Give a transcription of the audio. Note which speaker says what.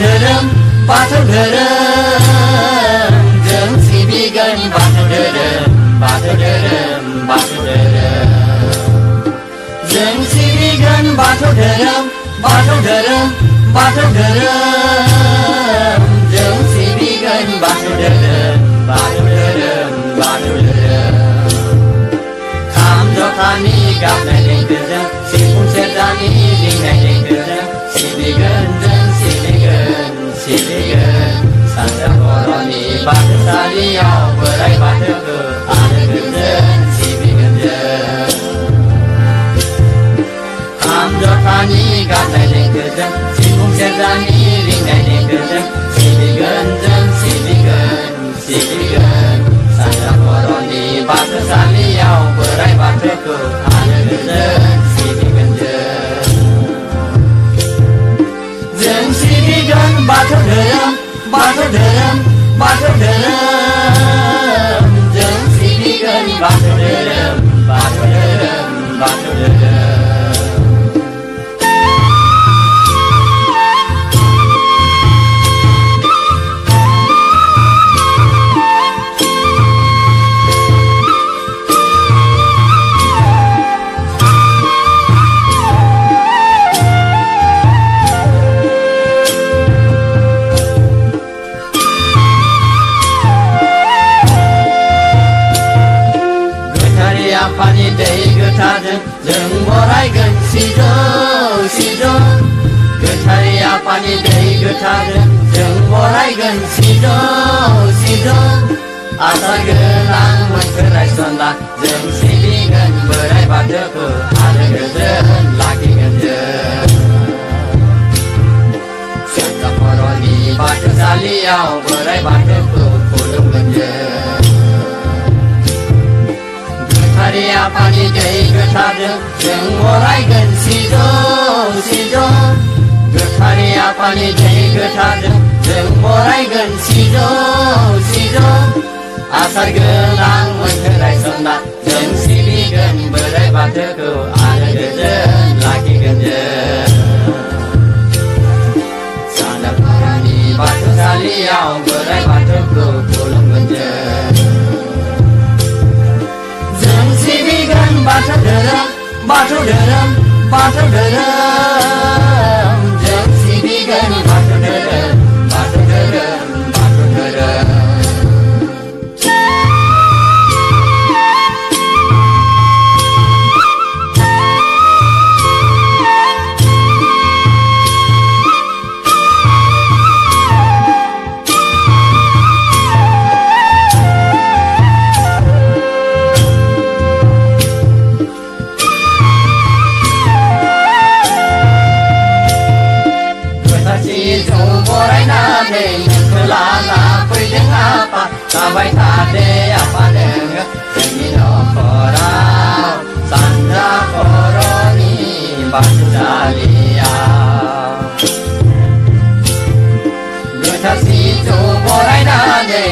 Speaker 1: धोरोम बाथौ धोरोम जों सिबिगोन बाथौ धोरोम बाथौ धोरोम बाथौ धोरोम जों सिबिगोन बाथौ धोरोम बाथौ धोरोम बाथौ धोरोम जों सिबिगोन बाथौ धोरोम बाथौ धोरोम बाथौ धोरोम खाम जथानि गाबनाय देंखोजों सिफुं सेरजानि रिंनाय देंखोजों सिबिगोन जों सिबिगोन सिबिगोन सानजा बर'नि बाथौसालियाव बोराइ बाथौखौ आलो गोजोन सिबिगोन जों खाम जथानि गाबनाय देंखोजों सिफुं सेरजानि रिंनाय देंखोजों सिबिगोन जों सिबिगोन सिबिगोन सानजा बर'नि बाथौसालियाव बोराइ बाथौखौ आलो गोजोन सिबिगोन जों सिबिगोन बाथौ धोरोम बाथौ धोरोम बाथौ धोरोम जों सिबिगोन बाथौ धोरोम बाथौ धोरोम बाथौ धोरोम आफानि दै गोथारजों जों बरायगोन सिजौ सिजौ गोथारै आफानि दै गोथारजों जों बरायगोन सिजौ सिजौ आसार गोनां मोनखो रायसनना जों सिबिगोन बोराइ बाथौखौ आलो गोजोन लाखिगोन जों सानजा बर'नि बाथौसालियाव बोराइ बाथौखौ खुलुमगोन जों गोथारै आफानि दै गोथारजों जों बरायगोन सिजौ सिजौ गोथारै आफानि दै गोथारजों जों बरायगोन सिजौ सिजौ आसार गोनां मोनखो रायसनना जों सिबिगोन बोराइ बाथौखौ आलो गोजोन लाखिगोन जों सानजा बर'नि बाथौसालियाव बोराइ बाथौखौ खुलुमगोन जों सिबिगोन बाथौ धोरोम बाथौ धोरोम बाथौ धोरोम जों सिबिगोन बाथौ धोरोम बाथौ धोरोम बाथौ धोरोम जाबाय थादे आफा नोङो जोंनि न'खराव सानजा बर'नि बाथौसालियाव गोथार सिजौ बरायनानै